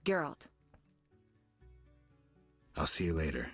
Geralt. I'll see you later.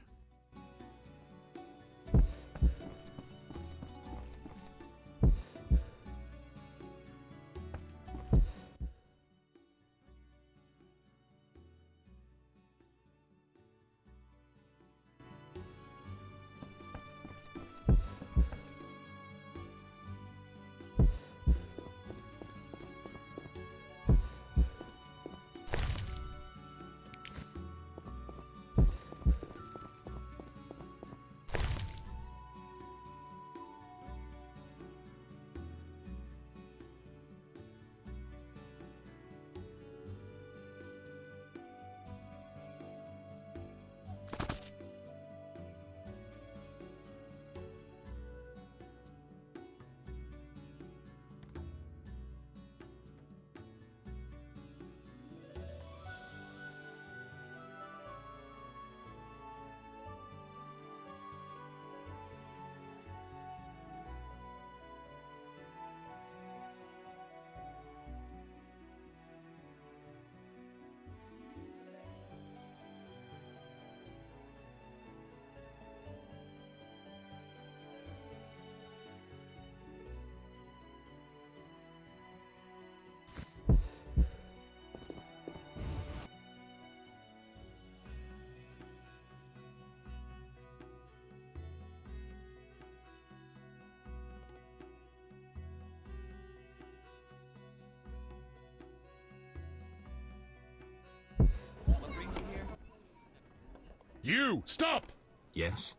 You! Stop! Yes?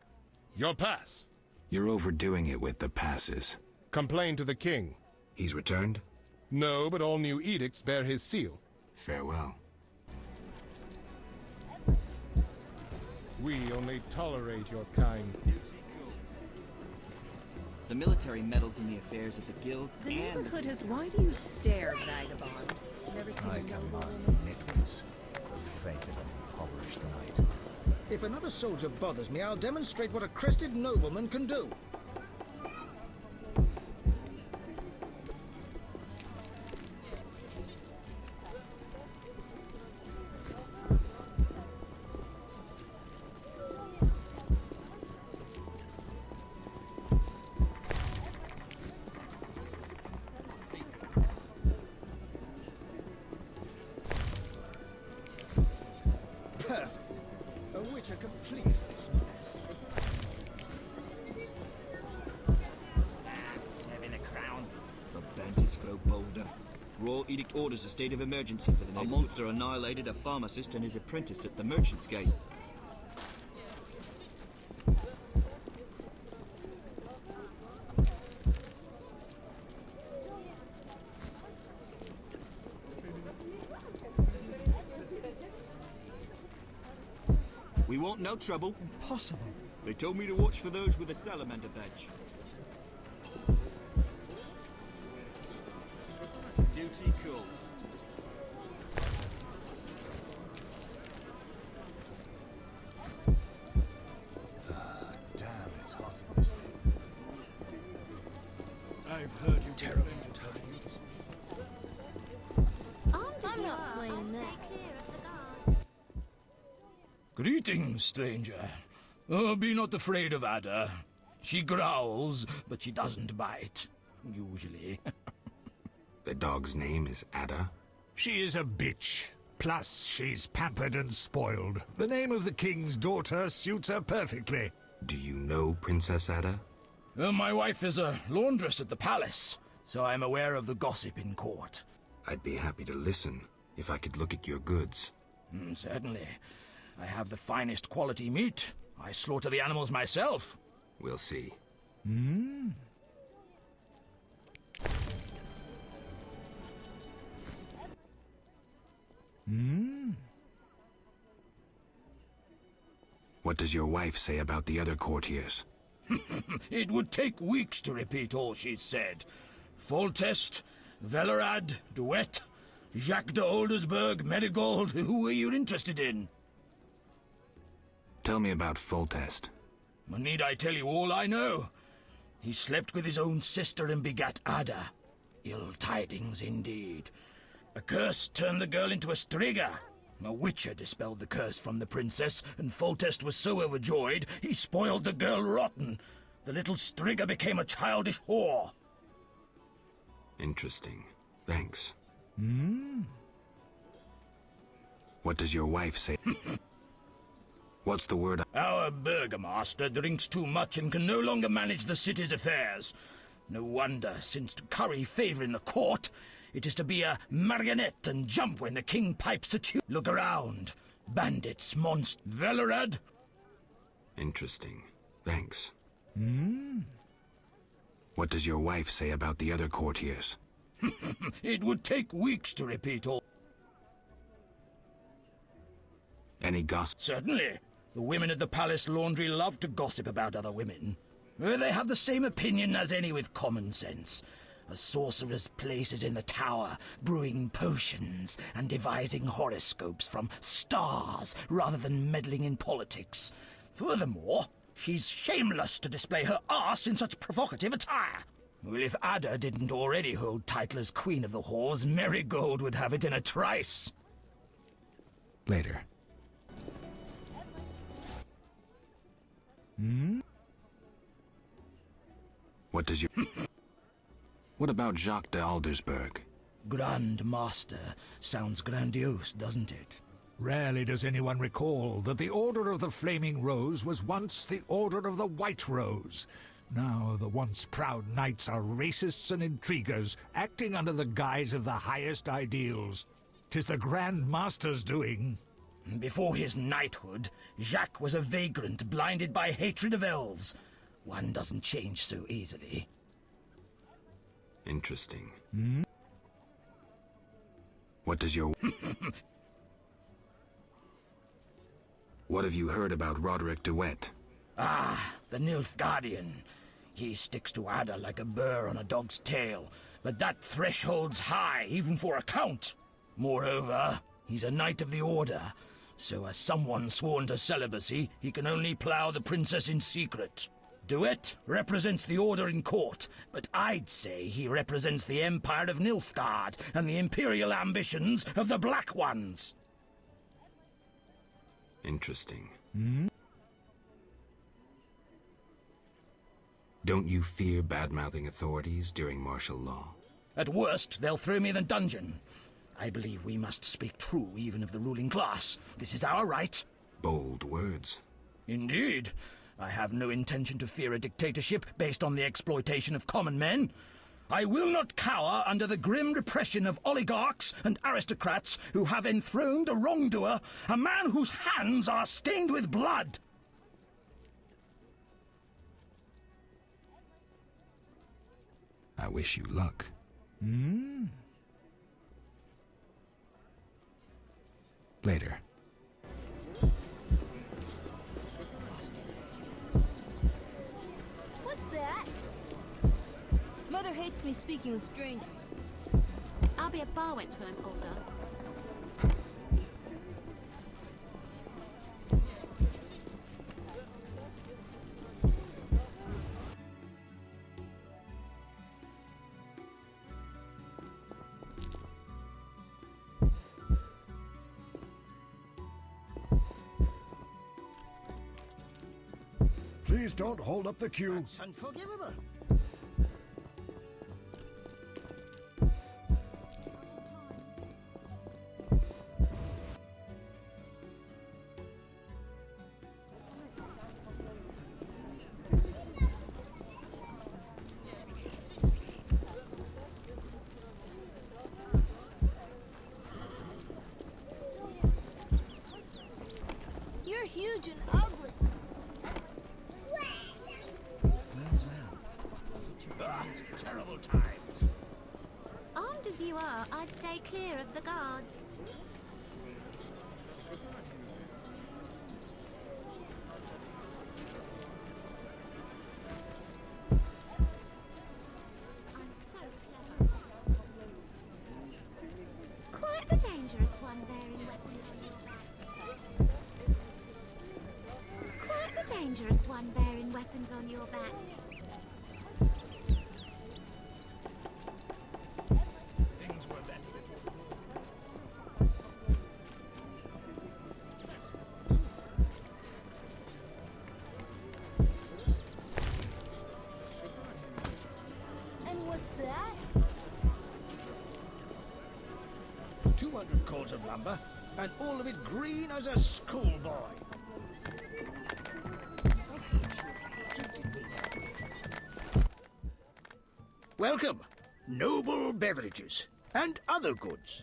Your pass. You're overdoing it with the passes. Complain to the king. He's returned? No, but all new edicts bear his seal. Farewell. We only tolerate your kind. The military meddles in the affairs of the guilds The and neighborhood the has... Why do you stare, vagabond? Never seen I a noble command woman. nitwits. The fate of an impoverished knight. If another soldier bothers me, I'll demonstrate what a crested nobleman can do. Perfect. A witcher completes this mess. 7 a crown. The bandits grow bolder. Royal Edict orders a state of emergency for the neighborhood. A monster annihilated a pharmacist and his apprentice at the Merchant's Gate. We want no trouble. Impossible. They told me to watch for those with a salamander badge. Duty calls. Damn, it's hot in this thing. I've heard you Terrible times. I'm not playing that. Greetings, stranger. Oh, be not afraid of Ada. She growls, but she doesn't bite. Usually. The dog's name is Ada? She is a bitch. Plus, she's pampered and spoiled. The name of the king's daughter suits her perfectly. Do you know Princess Ada? My wife is a laundress at the palace, so I'm aware of the gossip in court. I'd be happy to listen, if I could look at your goods. Certainly. I have the finest quality meat. I slaughter the animals myself. We'll see. What does your wife say about the other courtiers? It would take weeks to repeat all she said. Foltest, Velerad, Duet, Jacques de Oldersberg, Marigold. Who are you interested in? Tell me about Foltest. Need I tell you all I know? He slept with his own sister and begat Ada. Ill tidings indeed. A curse turned the girl into a striga. A witcher dispelled the curse from the princess, and Foltest was so overjoyed he spoiled the girl rotten. The little Strigger became a childish whore. Interesting. Thanks. What does your wife say? What's the word? Our burgomaster drinks too much and can no longer manage the city's affairs. No wonder, since to curry favor in the court, it is to be a marionette and jump when the king pipes a tune. Look around. Bandits, monsters. Velerad? Interesting. Thanks. What does your wife say about the other courtiers? It would take weeks to repeat all. Any gossip? Certainly. The women at the palace laundry love to gossip about other women. They have the same opinion as any with common sense. A sorcerer's place is in the tower, brewing potions and devising horoscopes from stars rather than meddling in politics. Furthermore, she's shameless to display her arse in such provocative attire. Well, if Ada didn't already hold title as Queen of the Whores, Marigold would have it in a trice. Later. What does your... What about Jacques de Aldersberg? Grand Master. Sounds grandiose, doesn't it? Rarely does anyone recall that the Order of the Flaming Rose was once the Order of the White Rose. Now the once proud knights are racists and intriguers, acting under the guise of the highest ideals. 'Tis the Grand Master's doing. Before his knighthood, Jacques was a vagrant blinded by hatred of elves. One doesn't change so easily. Interesting. What does your... What have you heard about Roderick de Wet? Ah, the Nilfgaardian. He sticks to Ada like a burr on a dog's tail, but that threshold's high, even for a count. Moreover, he's a knight of the Order, so as someone sworn to celibacy, he can only plough the princess in secret. De Wet represents the Order in court, but I'd say he represents the Empire of Nilfgaard and the imperial ambitions of the Black Ones. Interesting. Don't you fear bad-mouthing authorities during martial law? At worst, they'll throw me in the dungeon. I believe we must speak true even of the ruling class. This is our right. Bold words. Indeed. I have no intention to fear a dictatorship based on the exploitation of common men. I will not cower under the grim repression of oligarchs and aristocrats who have enthroned a wrongdoer, a man whose hands are stained with blood. I wish you luck. Later. What's that? Mother hates me speaking with strangers. I'll be a bar wench when I'm older. Please don't hold up the queue. It's unforgivable. You're huge and ugly. Terrible times. Armed as you are, I'd stay clear of the guards. I'm so clever. Quite the dangerous one bearing weapons on your back. Quite the dangerous one bearing weapons on your back. bales of lumber, and all of it green as a schoolboy. Welcome, noble beverages, and other goods.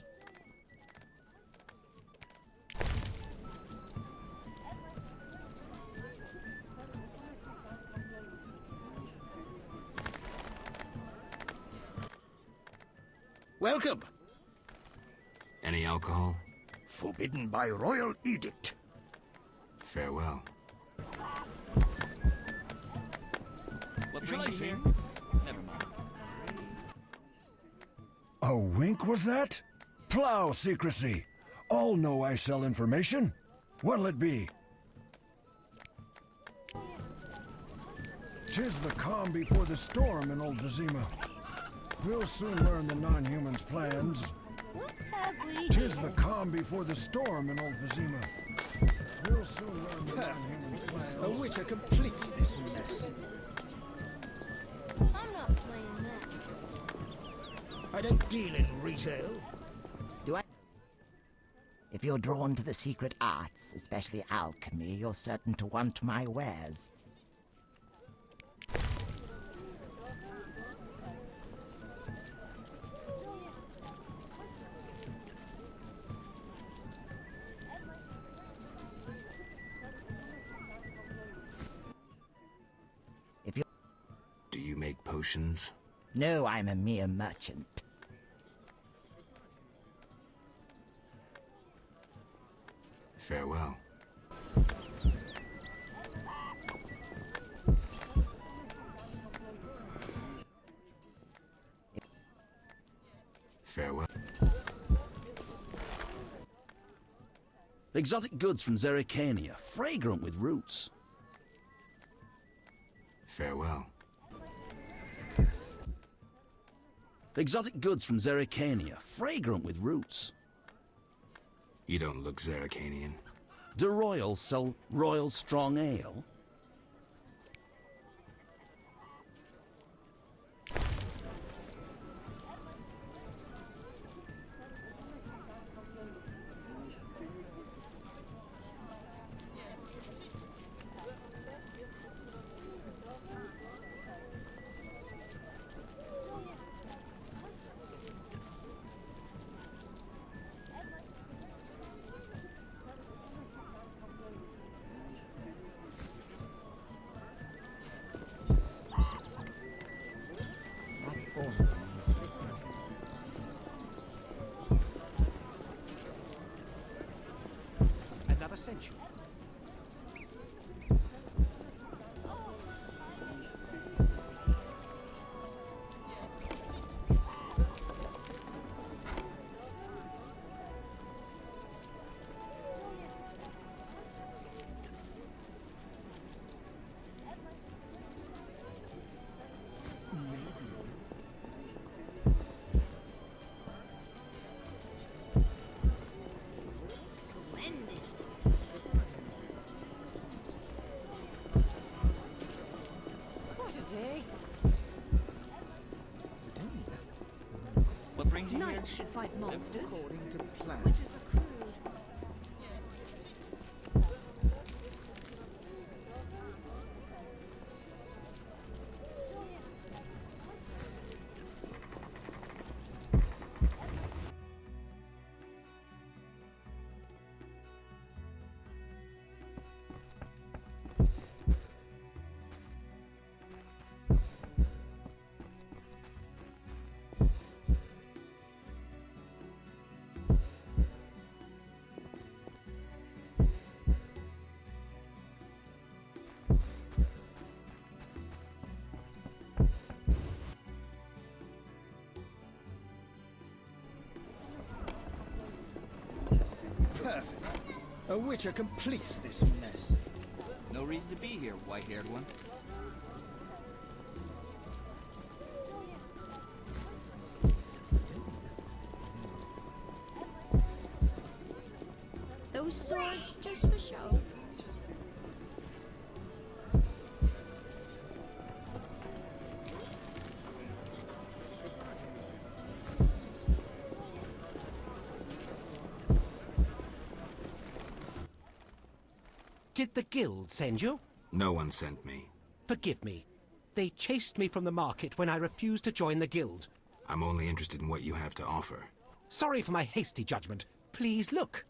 Welcome. Any alcohol? Forbidden by royal edict. Farewell. What brings you here? Never mind. A wink was that? Plow secrecy. All know I sell information. What'll it be? 'Tis the calm before the storm in Old Vizima. We'll soon learn the non-humans' plans. What have we? 'Tis the calm before the storm in Old Vizima. We'll soon learn the non-humans' A plans. witcher completes this mess. I'm not playing that. I don't deal in retail. Do I? If you're drawn to the secret arts, especially alchemy, you're certain to want my wares. If you... Do you make potions? No, I'm a mere merchant. Farewell. Farewell. Exotic goods from Zerrikania, fragrant with roots. Farewell. Exotic goods from Zerrikania, fragrant with roots. You don't look Zerrikanian. Do royals sell royal strong ale? Another century. Splendid. What a day. What brings you here? Knights should fight monsters. According to plan. Witches are crude. Perfect. A witcher completes this mess. No reason to be here, white-haired one. Those swords just for show. Did the guild send you? No one sent me. Forgive me. They chased me from the market when I refused to join the guild. I'm only interested in what you have to offer. Sorry for my hasty judgment. Please look.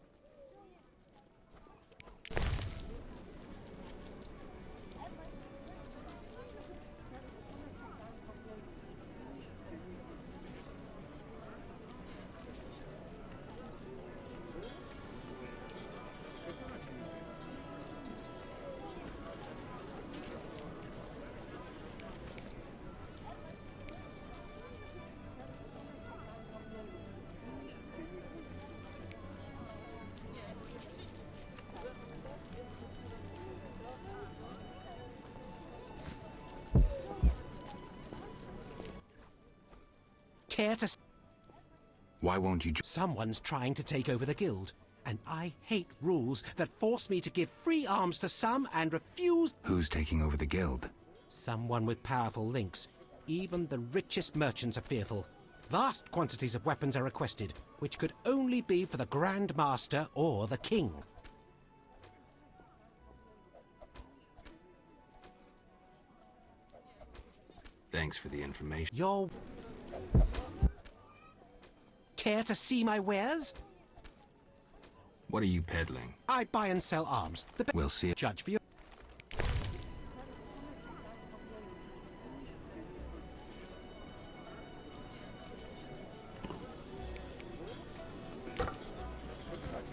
Care to... Why won't you Someone's trying to take over the guild, and I hate rules that force me to give free arms to some and refuse... Who's taking over the guild? Someone with powerful links. Even the richest merchants are fearful. Vast quantities of weapons are requested, which could only be for the Grand Master or the King. Thanks for the information. You're... Care to see my wares? What are you peddling? I buy and sell arms. We'll see it. Judge for you.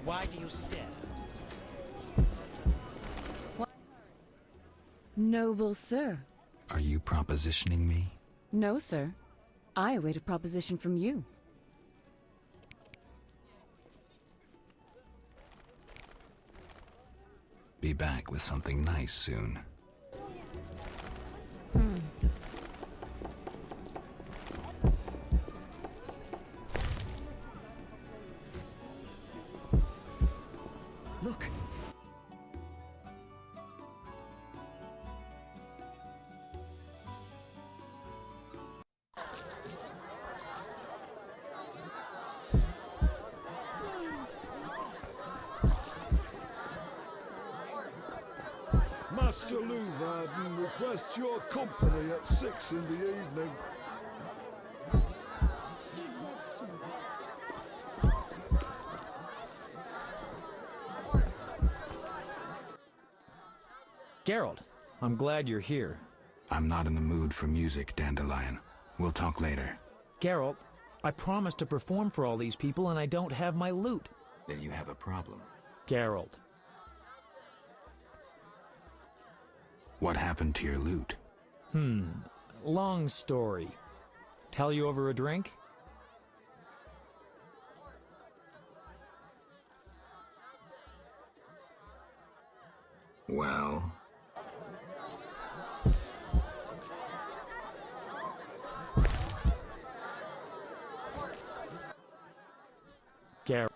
Why do you stare? Noble sir. Are you propositioning me? No, sir. I await a proposition from you. Be back with something nice soon. Look. Master Luvarden requests your company at 6 in the evening. Is that so? Geralt, I'm glad you're here. I'm not in the mood for music, Dandelion. We'll talk later. Geralt, I promised to perform for all these people and I don't have my lute. Then you have a problem. Geralt. What happened to your lute? Long story. Tell you over a drink? Well... Geralt.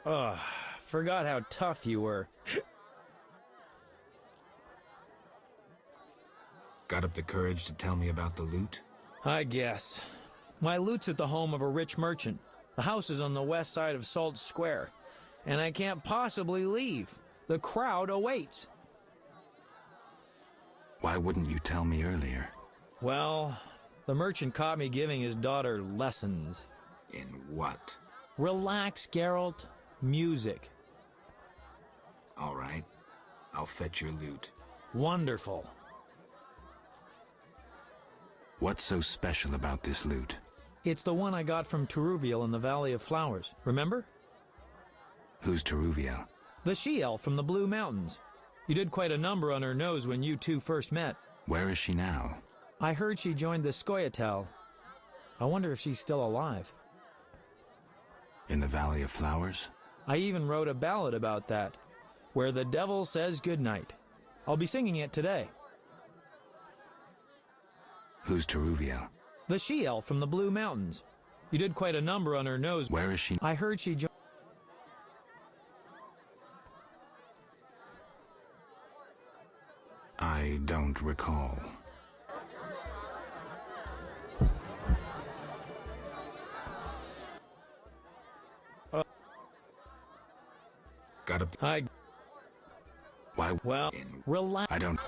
Ugh, forgot how tough you were. Got up the courage to tell me about the lute? I guess. My lute's at the home of a rich merchant. The house is on the west side of Salt Square. And I can't possibly leave. The crowd awaits. Why wouldn't you tell me earlier? Well, the merchant caught me giving his daughter lessons. In what? Relax, Geralt. Music. All right. I'll fetch your lute. Wonderful. What's so special about this lute? It's the one I got from Teruviel in the Valley of Flowers. Remember? Who's Teruviel? The she-elf from the Blue Mountains. You did quite a number on her nose when you two first met. Where is she now? I heard she joined the Scoia'tael. I wonder if she's still alive. In the Valley of Flowers? I even wrote a ballad about that, where the devil says goodnight. I'll be singing it today. Who's Teruviel? The she-elf from the Blue Mountains. You did quite a number on her nose. Where is she? I heard she joined... I don't recall. Got a... Why? Well, relax. I don't...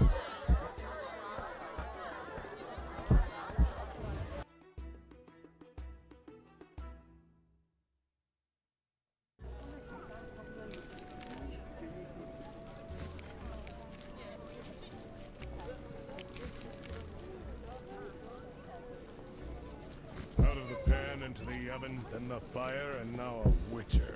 Out of the pan into the oven, then the fire, and now a witcher.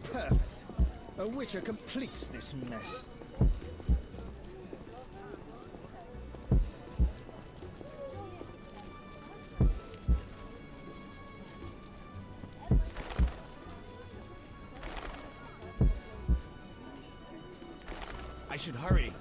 Perfect. A witcher completes this mess. I should hurry.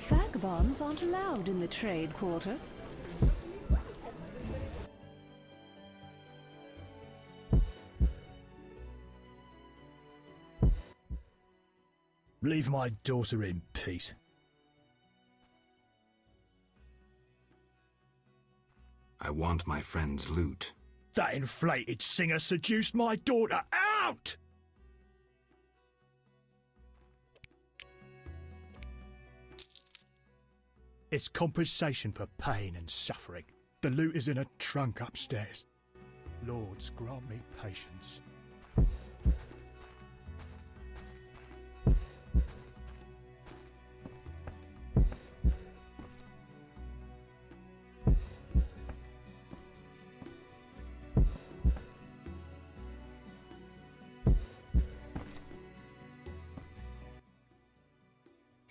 Vagabonds aren't allowed in the trade quarter. Leave my daughter in peace. I want my friend's loot. That inflated singer seduced my daughter. Out! It's compensation for pain and suffering. The loot is in a trunk upstairs. Lords, grant me patience.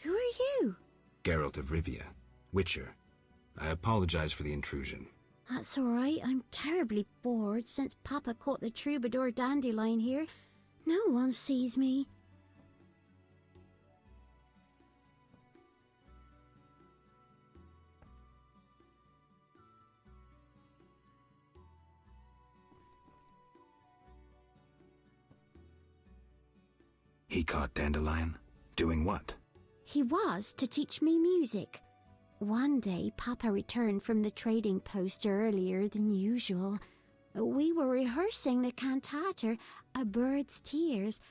Who are you? Geralt of Rivia, Witcher. I apologize for the intrusion. That's all right. I'm terribly bored since Papa caught the troubadour Dandelion here. No one sees me. He caught Dandelion? Doing what? He was to teach me music. One day, Papa returned from the trading post earlier than usual. We were rehearsing the cantata, A Bird's Tears.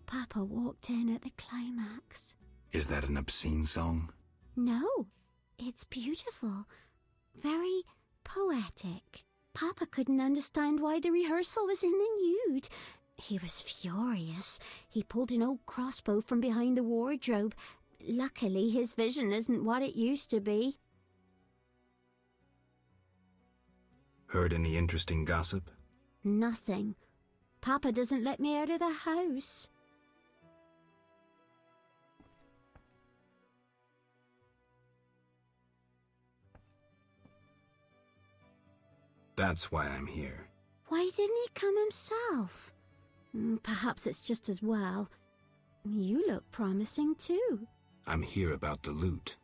Papa walked in at the climax. Is that an obscene song? No, it's beautiful. Very poetic. Papa couldn't understand why the rehearsal was in the nude. He was furious. He pulled an old crossbow from behind the wardrobe. Luckily, his vision isn't what it used to be. Heard any interesting gossip? Nothing. Papa doesn't let me out of the house. That's why I'm here. Why didn't he come himself? Perhaps it's just as well. You look promising too. I'm here about the loot.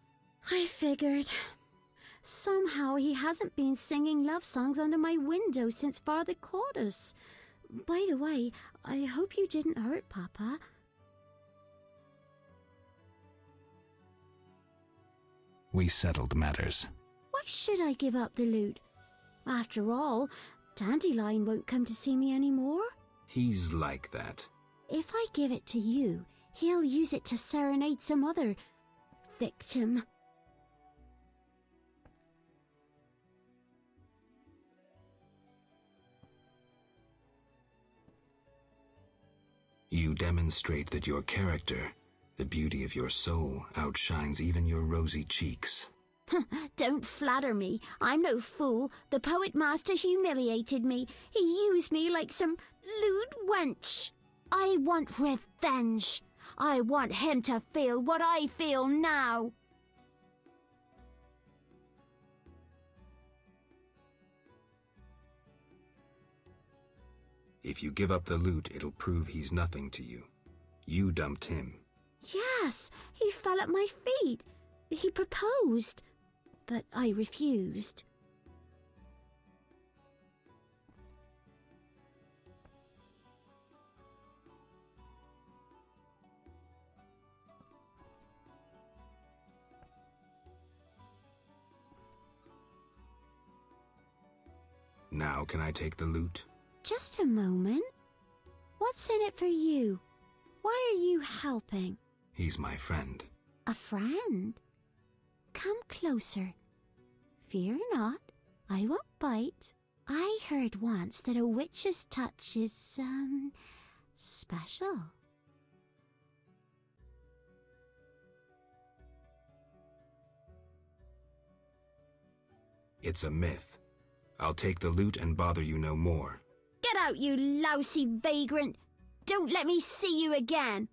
I figured. Somehow he hasn't been singing love songs under my window since Father caught us. By the way, I hope you didn't hurt Papa. We settled matters. Why should I give up the loot? After all, Dandelion won't come to see me anymore. He's like that. If I give it to you, he'll use it to serenade some other victim. You demonstrate that your character, the beauty of your soul, outshines even your rosy cheeks. Don't flatter me. I'm no fool. The Poet Master humiliated me. He used me like some lewd wench. I want revenge. I want him to feel what I feel now. If you give up the loot, it'll prove he's nothing to you. You dumped him. Yes, he fell at my feet. He proposed, but I refused. Now can I take the loot? Just a moment. What's in it for you? Why are you helping? He's my friend. A friend? Come closer. Fear not, I won't bite. I heard once that a witch's touch is, special. It's a myth. I'll take the loot and bother you no more. Get out, you lousy vagrant! Don't let me see you again!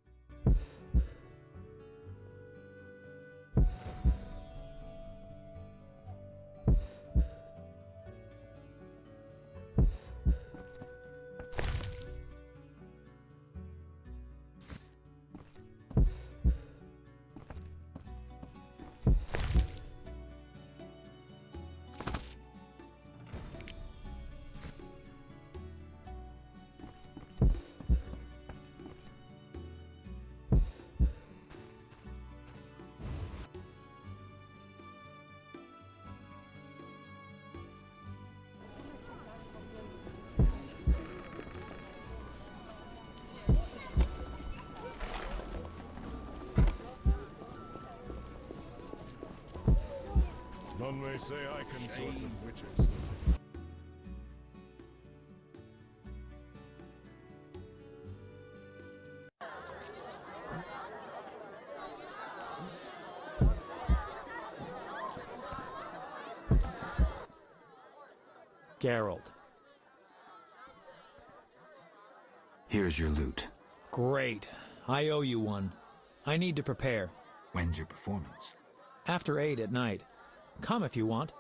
None may say I consort with witches. Geralt. Here's your loot. Great. I owe you one. I need to prepare. When's your performance? After 8 at night. Come if you want.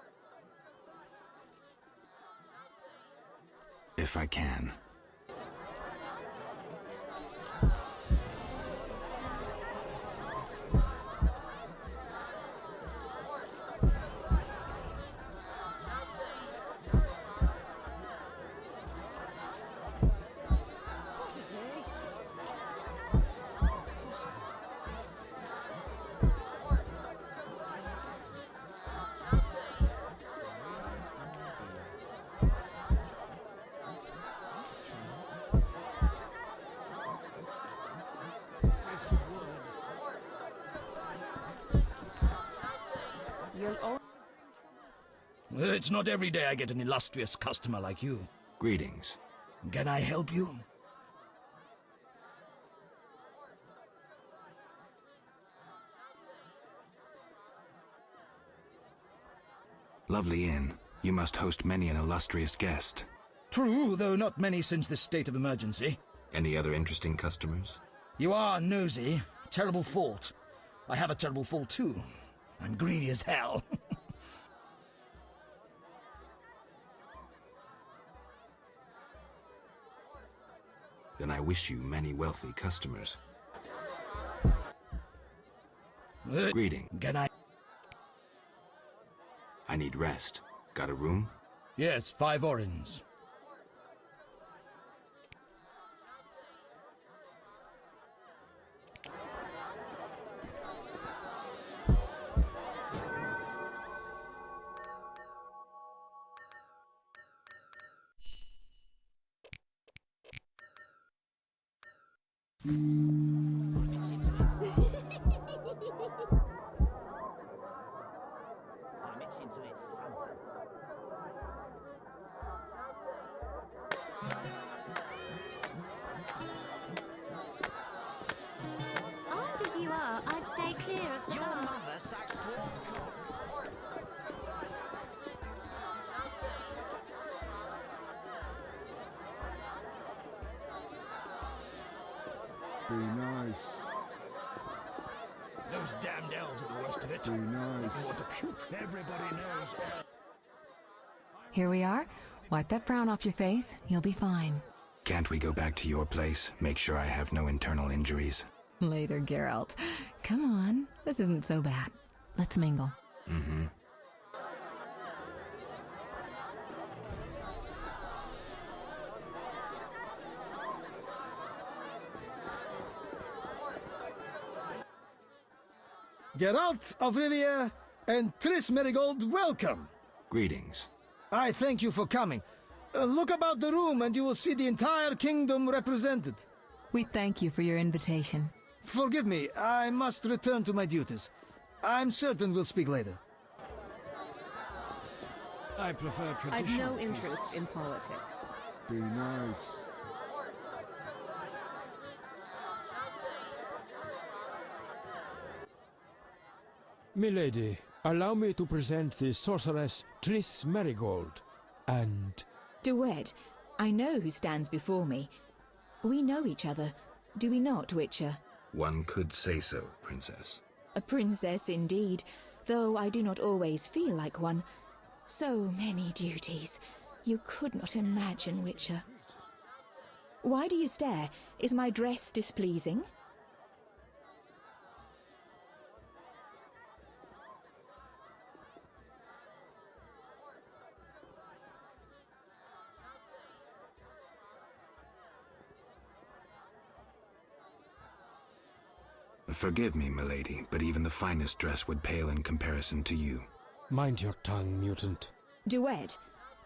If I can. It's not every day I get an illustrious customer like you. Greetings. Can I help you? Lovely inn. You must host many an illustrious guest. True, though not many since this state of emergency. Any other interesting customers? You are nosy. Terrible fault. I have a terrible fault too. I'm greedy as hell. Then I wish you many wealthy customers. Greeting. I need rest. Got a room? Yes, 5 orens. Armed as you are, I'd stay clear of the Your bar. mother sucks dwarf cock. Be nice. Those damned elves are the worst of it. Be nice. They want to puke. Everybody knows. Here we are. Wipe that frown off your face. You'll be fine. Can't we go back to your place? Make sure I have no internal injuries. Later, Geralt. Come on. This isn't so bad. Let's mingle. Mm-hmm. Geralt of Rivia and Triss Merigold, welcome. Greetings. I thank you for coming. Look about the room and you will see the entire kingdom represented. We thank you for your invitation. Forgive me, I must return to my duties. I'm certain we'll speak later. I prefer I've traditional no interest feasts. in politics. Be nice. Milady, allow me to present the sorceress Triss Merigold, and... Duet, I know who stands before me. We know each other, do we not, Witcher? One could say so, Princess. A princess indeed, though I do not always feel like one. So many duties. You could not imagine, Witcher. Why do you stare? Is my dress displeasing? Forgive me, milady, but even the finest dress would pale in comparison to you. Mind your tongue, mutant. Duet,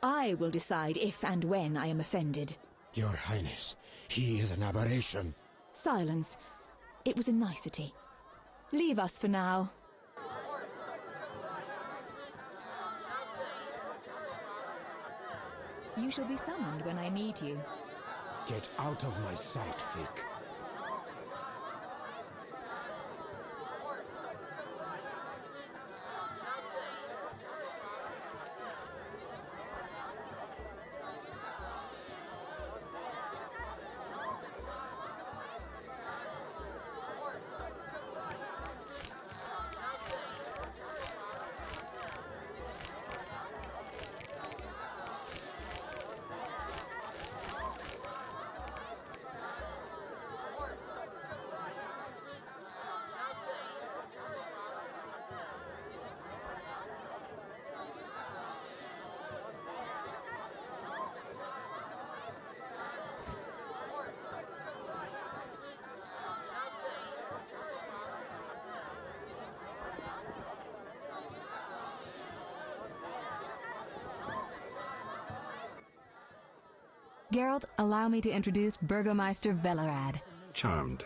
I will decide if and when I am offended. Your Highness, he is an aberration. Silence. It was a nicety. Leave us for now. You shall be summoned when I need you. Get out of my sight, Fick. Geralt, allow me to introduce Burgomeister Velerad. Charmed.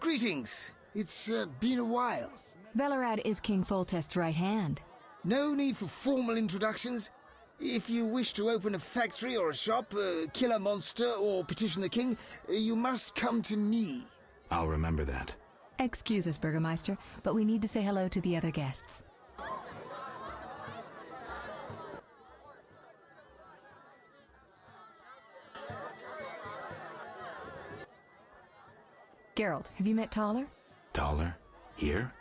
Greetings. It's been a while. Velerad is King Foltest's right hand. No need for formal introductions. If you wish to open a factory or a shop, kill a monster, or petition the king, you must come to me. I'll remember that. Excuse us, Burgomeister, but we need to say hello to the other guests. Geralt, have you met Taller? Taller? Here?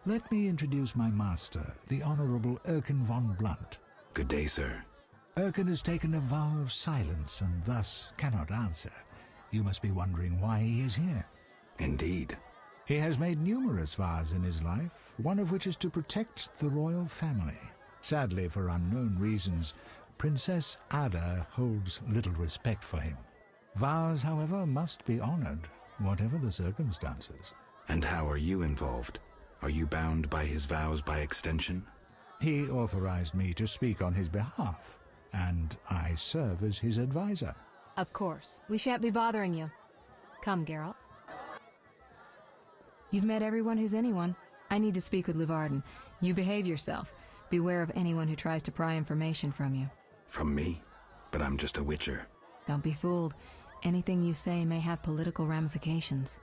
Let me introduce my master, the Honorable Erkin von Blunt. Good day, sir. Erkin has taken a vow of silence and thus cannot answer. You must be wondering why he is here. Indeed. He has made numerous vows in his life, one of which is to protect the royal family. Sadly, for unknown reasons, Princess Ada holds little respect for him. Vows, however, must be honored, whatever the circumstances. And how are you involved? Are you bound by his vows by extension? He authorized me to speak on his behalf, and I serve as his advisor. Of course. We shan't be bothering you. Come, Geralt. You've met everyone who's anyone. I need to speak with Luvarden. You behave yourself. Beware of anyone who tries to pry information from you. From me? But I'm just a witcher. Don't be fooled. Anything you say may have political ramifications.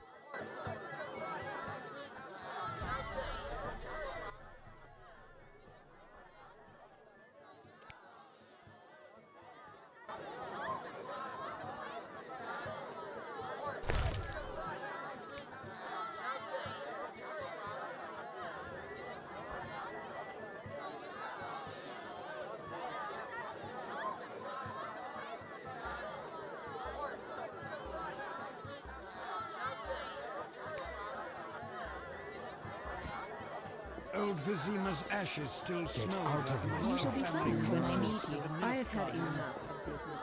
Old Vizima's ashes still smell. out of my sight. When I need you. I have had enough of business.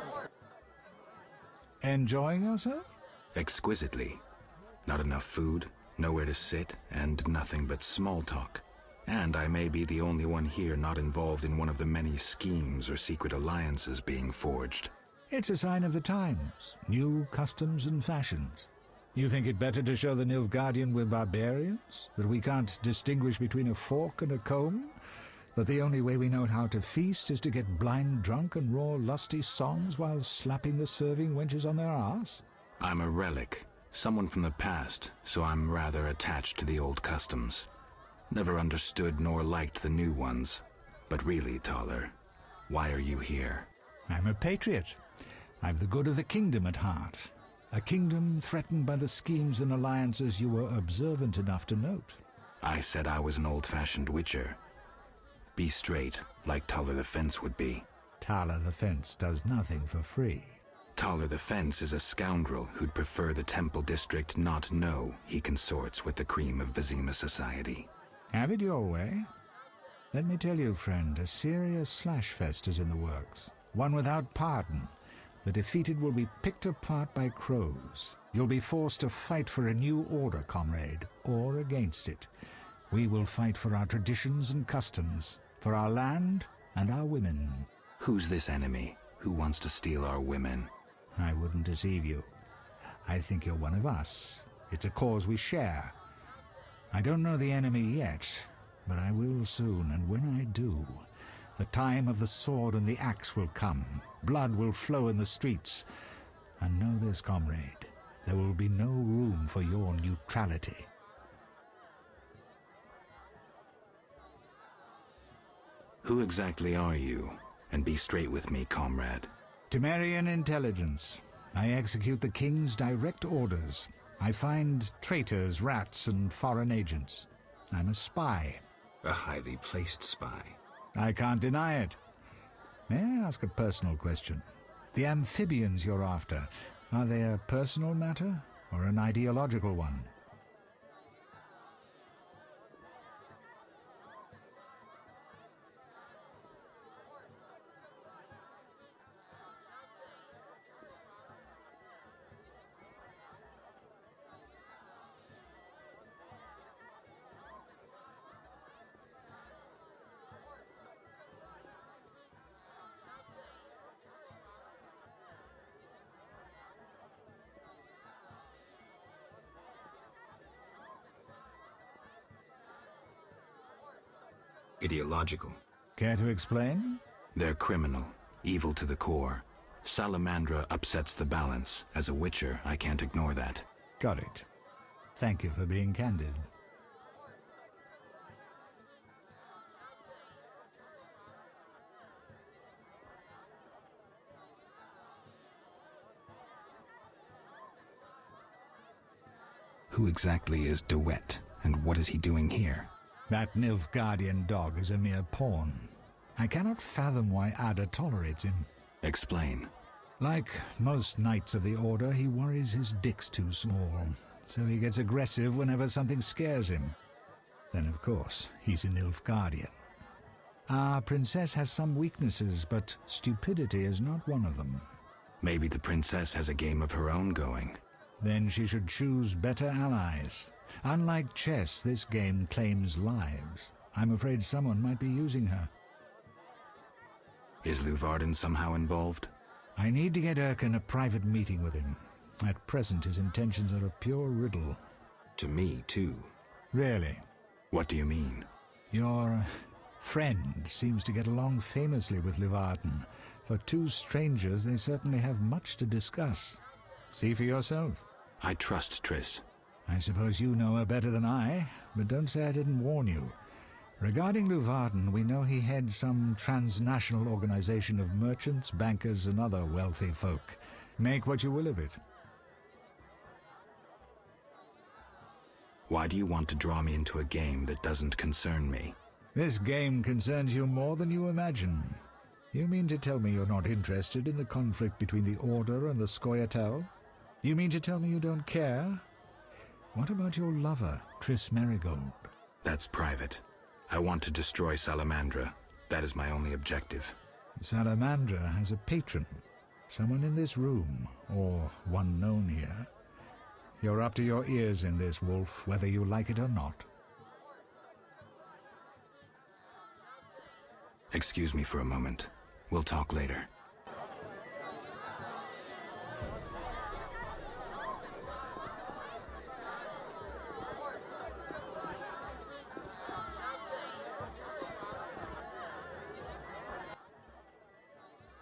Enjoying yourself? Exquisitely. Not enough food, nowhere to sit, and nothing but small talk. And I may be the only one here not involved in one of the many schemes or secret alliances being forged. It's a sign of the times, new customs and fashions. You think it better to show the Nilfgaardian we're barbarians? That we can't distinguish between a fork and a comb? That the only way we know how to feast is to get blind drunk and roar lusty songs while slapping the serving wenches on their arse? I'm a relic, someone from the past, so I'm rather attached to the old customs. Never understood nor liked the new ones. But really, Taller, why are you here? I'm a patriot. I've the good of the kingdom at heart. A kingdom threatened by the schemes and alliances you were observant enough to note. I said I was an old-fashioned witcher. Be straight, like Taller the Fence would be. Taller the Fence does nothing for free. Taller the Fence is a scoundrel who'd prefer the Temple District not know he consorts with the cream of Vizima society. Have it your way. Let me tell you, friend, a serious slashfest is in the works. One without pardon. The defeated will be picked apart by crows. You'll be forced to fight for a new order, comrade, or against it. We will fight for our traditions and customs, for our land and our women. Who's this enemy? Who wants to steal our women? I wouldn't deceive you. I think you're one of us. It's a cause we share. I don't know the enemy yet, but I will soon, and when I do, the time of the sword and the axe will come. Blood will flow in the streets. And know this, comrade, there will be no room for your neutrality. Who exactly are you? And be straight with me, comrade. Temerian intelligence. I execute the king's direct orders. I find traitors, rats, and foreign agents. I'm a spy. A highly placed spy. I can't deny it. May I ask a personal question? The amphibians you're after, are they a personal matter or an ideological one? Ideological. Care to explain? They're criminal, evil to the core. Salamandra upsets the balance. As a witcher, I can't ignore that. Got it. Thank you for being candid. Who exactly is DeWitt, and what is he doing here? That Nilfgaardian dog is a mere pawn. I cannot fathom why Ada tolerates him. Explain. Like most knights of the Order, he worries his dick's too small, so he gets aggressive whenever something scares him. Then, of course, he's an Nilfgaardian. Our princess has some weaknesses, but stupidity is not one of them. Maybe the princess has a game of her own going. Then she should choose better allies. Unlike chess, this game claims lives. I'm afraid someone might be using her. Is Luvarden somehow involved? I need to get Erkin a private meeting with him. At present, his intentions are a pure riddle. To me, too. Really? What do you mean? Your friend seems to get along famously with Luvarden. For two strangers, they certainly have much to discuss. See for yourself. I trust Triss. I suppose you know her better than I, but don't say I didn't warn you. Regarding Luvarden, we know he heads some transnational organization of merchants, bankers, and other wealthy folk. Make what you will of it. Why do you want to draw me into a game that doesn't concern me? This game concerns you more than you imagine. You mean to tell me you're not interested in the conflict between the Order and the Scoia'tael? You mean to tell me you don't care? What about your lover, Triss Merigold? That's private. I want to destroy Salamandra. That is my only objective. Salamandra has a patron. Someone in this room, or one known here. You're up to your ears in this, Wolf, whether you like it or not. Excuse me for a moment. We'll talk later.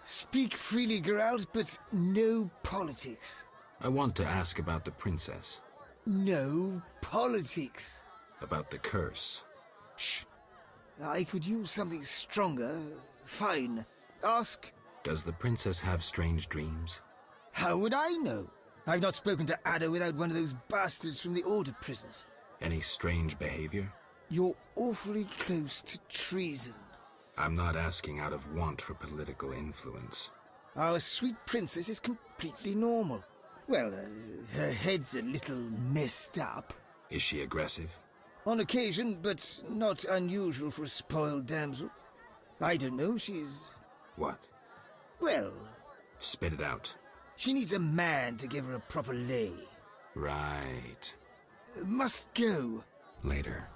Speak freely, Geralt, but no politics. I want to ask about the princess. No politics. About the curse. Shh. I could use something stronger. Fine. Ask. Does the princess have strange dreams? How would I know? I've not spoken to Ada without one of those bastards from the Order prisons. Any strange behavior? You're awfully close to treason. I'm not asking out of want for political influence. Our sweet princess is completely normal. Well, her head's a little messed up. Is she aggressive? On occasion, but not unusual for a spoiled damsel. I don't know, she's... What? Well... Spit it out. She needs a man to give her a proper lay. Right. Must go. Later.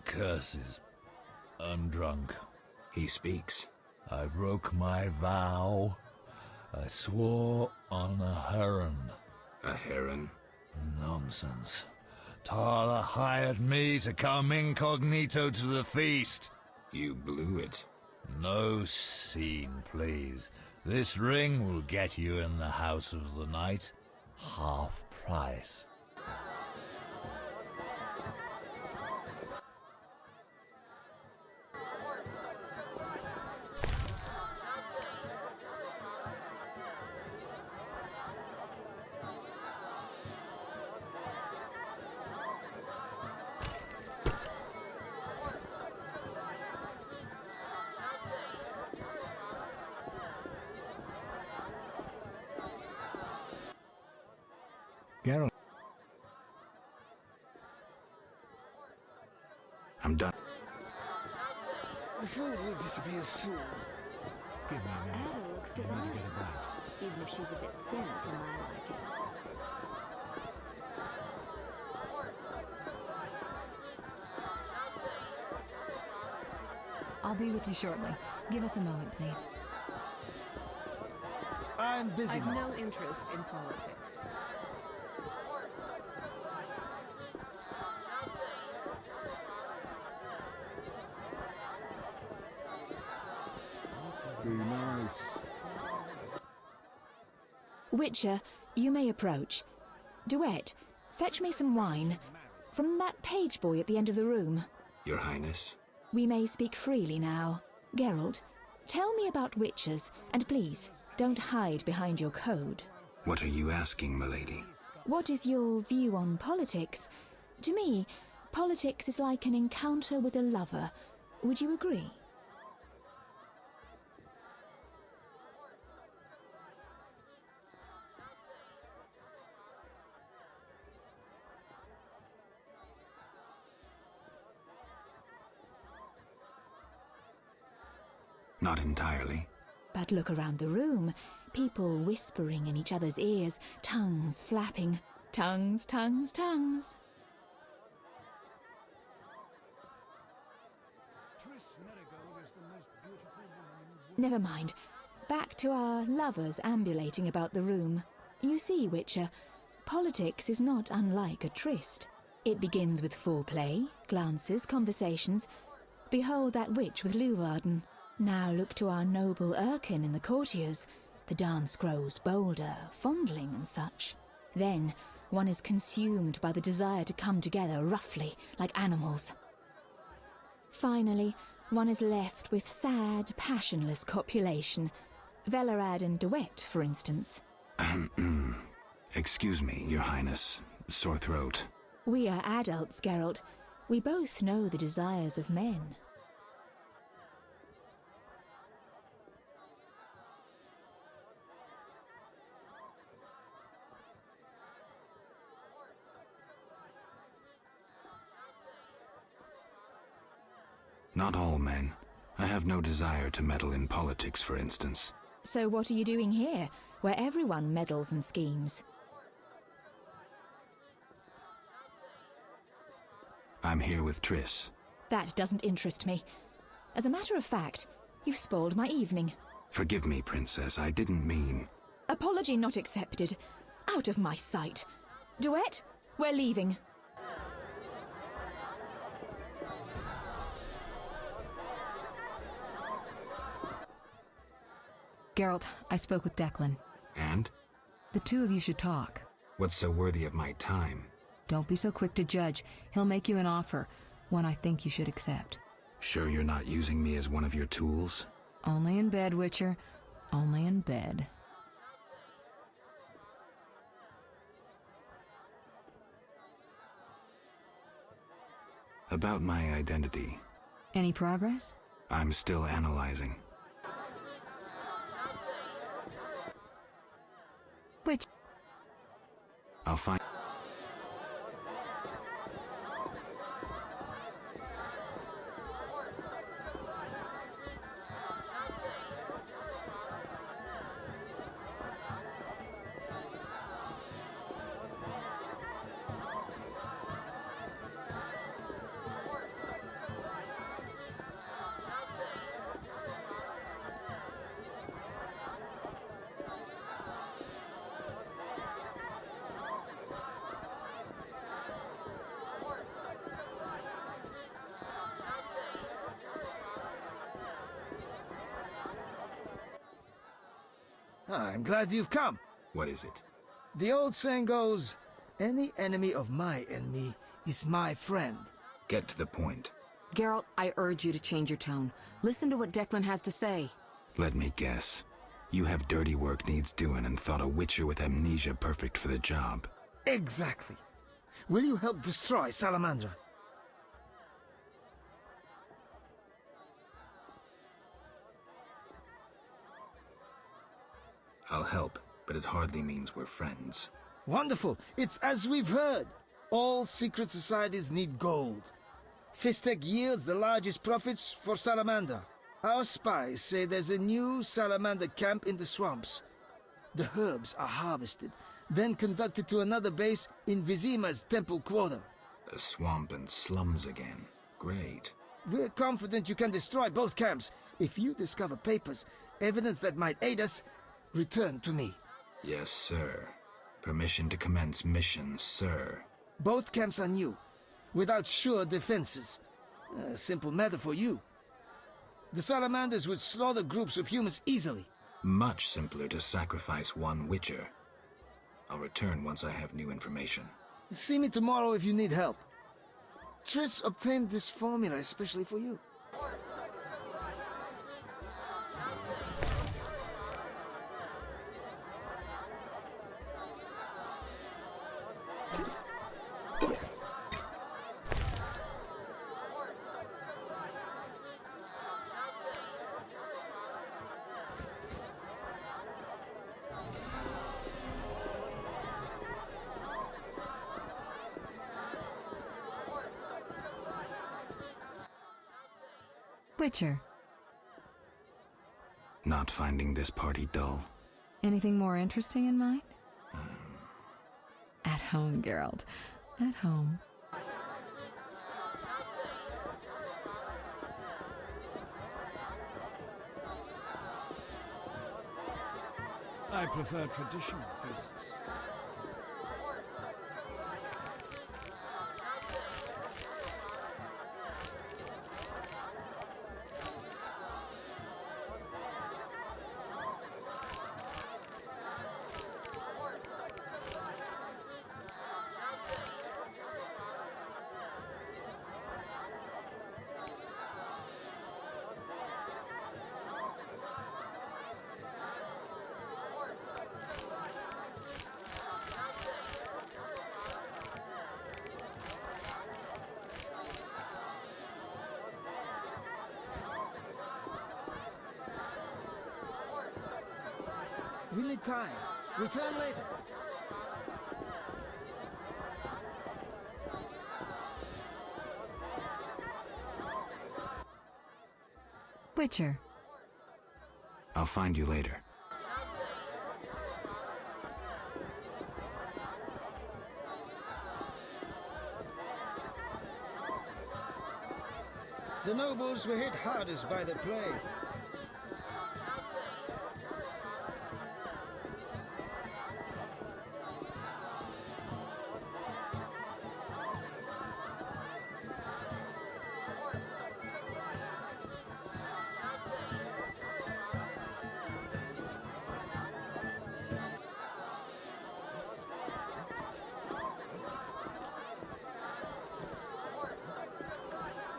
Curses. I'm drunk. He speaks. I broke my vow. I swore on a heron. A heron? Nonsense. Tala hired me to come incognito to the feast. You blew it. No scene, please. This ring will get you in the House of the Night. Half price. I'm done. The food will disappear soon. Give me a minute. Ada looks I need to divine, get it right. even if she's a bit thin for my liking. I'll be with you shortly. Give us a moment, please. I'm busy I've now. no interest in politics. Be nice. Witcher, you may approach. Duet, fetch me some wine. From that page boy at the end of the room. Your Highness? We may speak freely now. Geralt, tell me about witchers, and please, don't hide behind your code. What are you asking, milady? What is your view on politics? To me, politics is like an encounter with a lover. Would you agree? Not entirely. But look around the room. People whispering in each other's ears, tongues flapping. Tongues, tongues, tongues. Never mind. Back to our lovers ambulating about the room. You see, Witcher, politics is not unlike a tryst. It begins with foreplay, glances, conversations. Behold that witch with Luvarden. Now look to our noble Erkin in the courtiers. The dance grows bolder, fondling and such. Then one is consumed by the desire to come together roughly, like animals. Finally, one is left with sad, passionless copulation. Velerad and Duet, for instance. Excuse me, Your Highness. Sore throat. We are adults, Geralt. We both know the desires of men. Not all men. I have no desire to meddle in politics, for instance. So what are you doing here, where everyone meddles and schemes? I'm here with Triss. That doesn't interest me. As a matter of fact, you've spoiled my evening. Forgive me, Princess. I didn't mean... Apology not accepted. Out of my sight. Duet, we're leaving. Geralt, I spoke with Declan. And? The two of you should talk. What's so worthy of my time? Don't be so quick to judge. He'll make you an offer, one I think you should accept. Sure you're not using me as one of your tools? Only in bed, Witcher. Only in bed. About my identity. Any progress? I'm still analyzing. Which? I'll find... I'm glad you've come. What is it? The old saying goes, any enemy of my enemy is my friend. Get to the point. Geralt, I urge you to change your tone. Listen to what Declan has to say. Let me guess. You have dirty work needs doing and thought a witcher with amnesia perfect for the job. Exactly. Will you help destroy Salamandra? I'll help, but it hardly means we're friends. Wonderful. It's as we've heard. All secret societies need gold. Fistech yields the largest profits for Salamander. Our spies say there's a new Salamander camp in the swamps. The herbs are harvested, then conducted to another base in Vizima's temple quarter. The swamp and slums again. Great. We're confident you can destroy both camps. If you discover papers, evidence that might aid us, return to me. Yes, sir. Permission to commence mission, sir. Both camps are new, without sure defenses. A simple matter for you. The Salamanders would slaughter groups of humans easily. Much simpler to sacrifice one Witcher. I'll return once I have new information. See me tomorrow if you need help. Triss obtained this formula especially for you. Witcher. Not finding this party dull? Anything more interesting in mind? At home, Geralt. At home. I prefer traditional feasts. We need time. Return later. Witcher. I'll find you later. The nobles were hit hardest by the plague.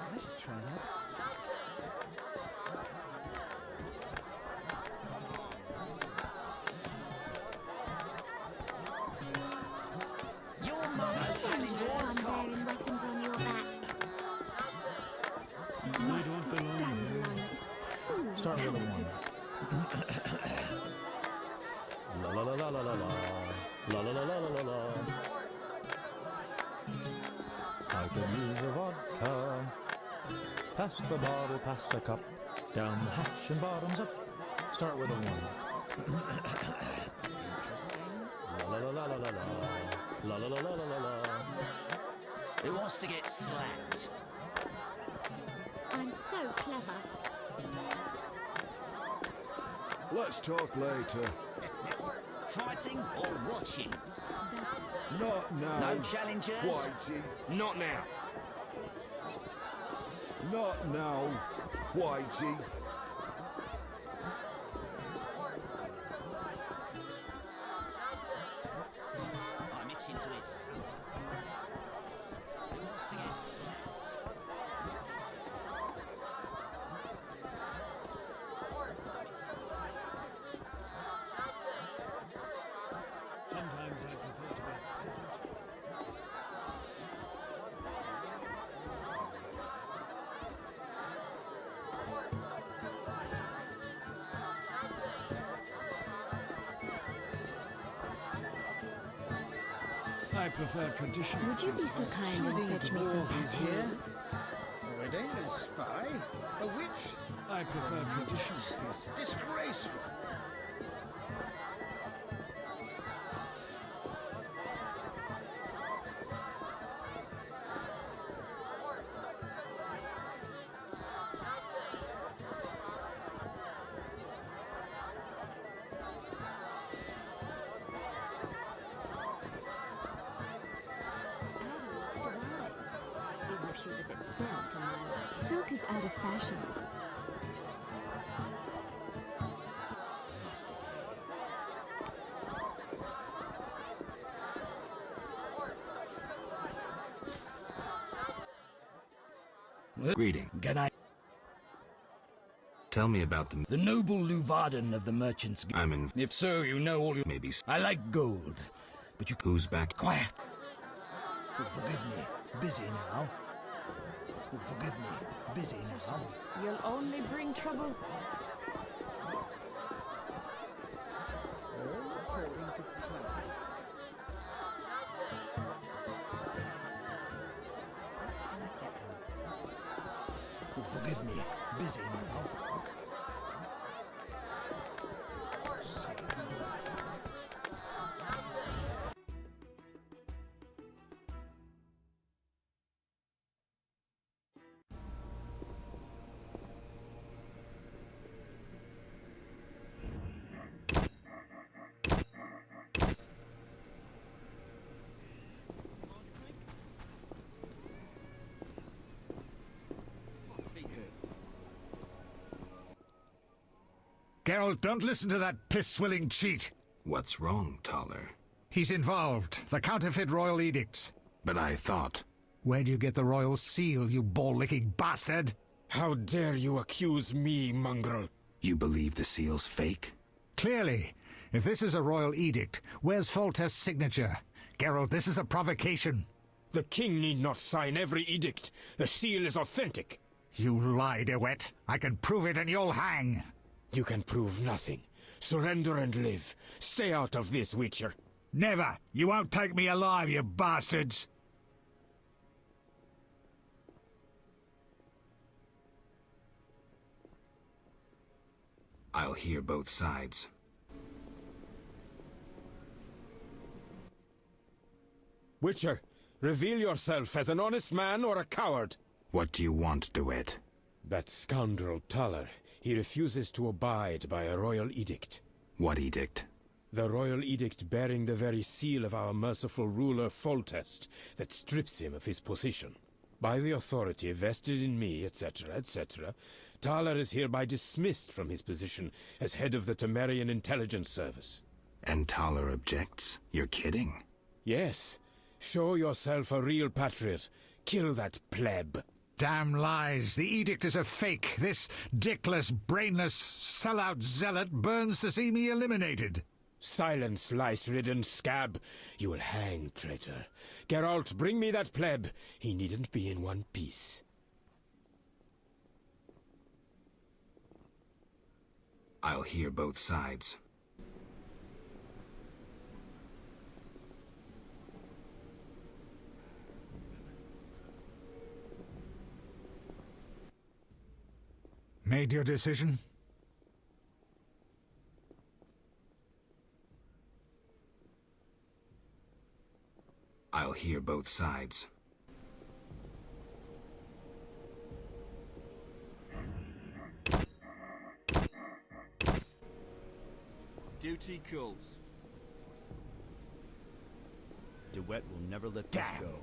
I should try that. Your mother's Wearing weapons on your back. Master Dandelion is truly Start with a talented. La la la la la la la. La la la la la la la. I could use a vodka. Pass the bottle, pass a cup. Down the hatch and bottoms up. Start with a one. La la la la la la la. La la la la la la la. Who wants to get slapped? I'm so clever. Let's talk later. Fighting or watching? Not now. No challengers? Whitey. Not now. Not now, Whitey. I'm itching to eat something. Who wants to get slapped? Sometimes I prefer to be peasant. I prefer traditional. Would you be so kind and fetch me some pate? It ain't a spy. A witch. I prefer traditions. Disgraceful. Even if she's a bit thin for my liking. Silk is out of fashion. Greeting. Can I? Tell me about The noble Luvarden of the Merchants Guild. I'm in. If so, you know all you... Maybe. I like gold, but you... Who's back? Quiet! Oh, forgive me. Busy now. Oh, forgive me. Busy now. You'll only bring trouble. All according to plan. Oh, forgive me. Busy now. Geralt, don't listen to that piss-swilling cheat. What's wrong, Taller? He's involved. The counterfeit royal edicts. But I thought... Where do you get the royal seal, you ball-licking bastard? How dare you accuse me, mongrel? You believe the seal's fake? Clearly. If this is a royal edict, where's Foltest's signature? Geralt, this is a provocation. The king need not sign every edict. The seal is authentic. You lie, DeWitt. I can prove it and you'll hang. You can prove nothing. Surrender and live. Stay out of this, Witcher. Never. You won't take me alive, you bastards. I'll hear both sides. Witcher, reveal yourself as an honest man or a coward. What do you want, DeWitt? That scoundrel Taller. He refuses to abide by a royal edict. What edict? The royal edict bearing the very seal of our merciful ruler Foltest that strips him of his position. By the authority vested in me, etc., etc., Taller is hereby dismissed from his position as head of the Temerian Intelligence Service. And Taller objects? You're kidding? Yes. Show yourself a real patriot. Kill that pleb. Damn lies. The edict is a fake. This dickless, brainless, sellout zealot burns to see me eliminated. Silence, lice-ridden scab. You will hang, traitor. Geralt, bring me that pleb. He needn't be in one piece. I'll hear both sides. Made your decision? I'll hear both sides. Duty calls. DeWitt will never let this go.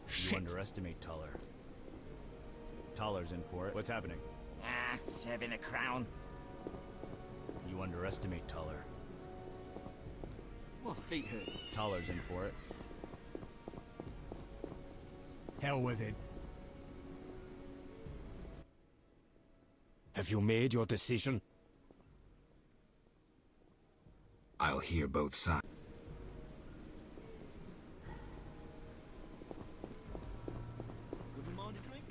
Shit. You underestimate Taller. Taller's in for it. What's happening? Serving the crown. You underestimate Taller. My feet hurt. Taller's in for it. Hell with it. Have you made your decision? I'll hear both sides. Good mind a drink?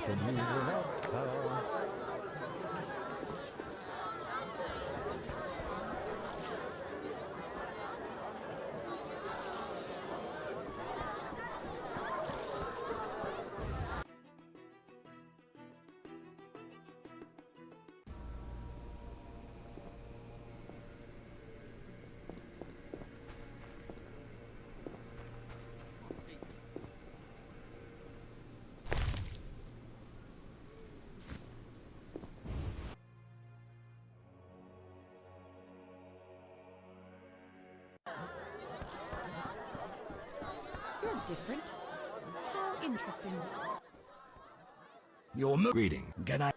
You're different. How interesting. Your reading. Can I?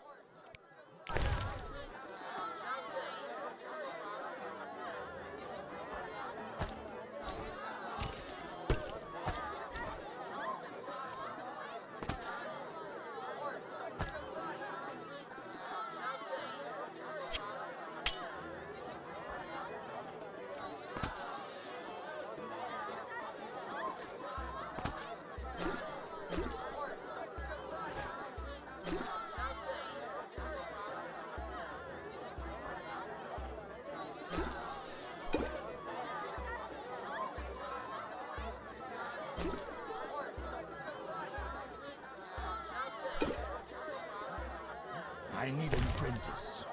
I need an apprentice.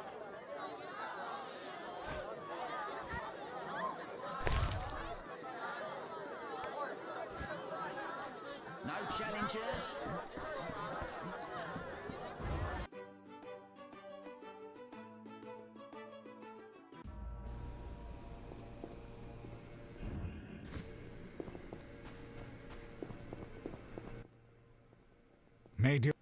No challengers? Made you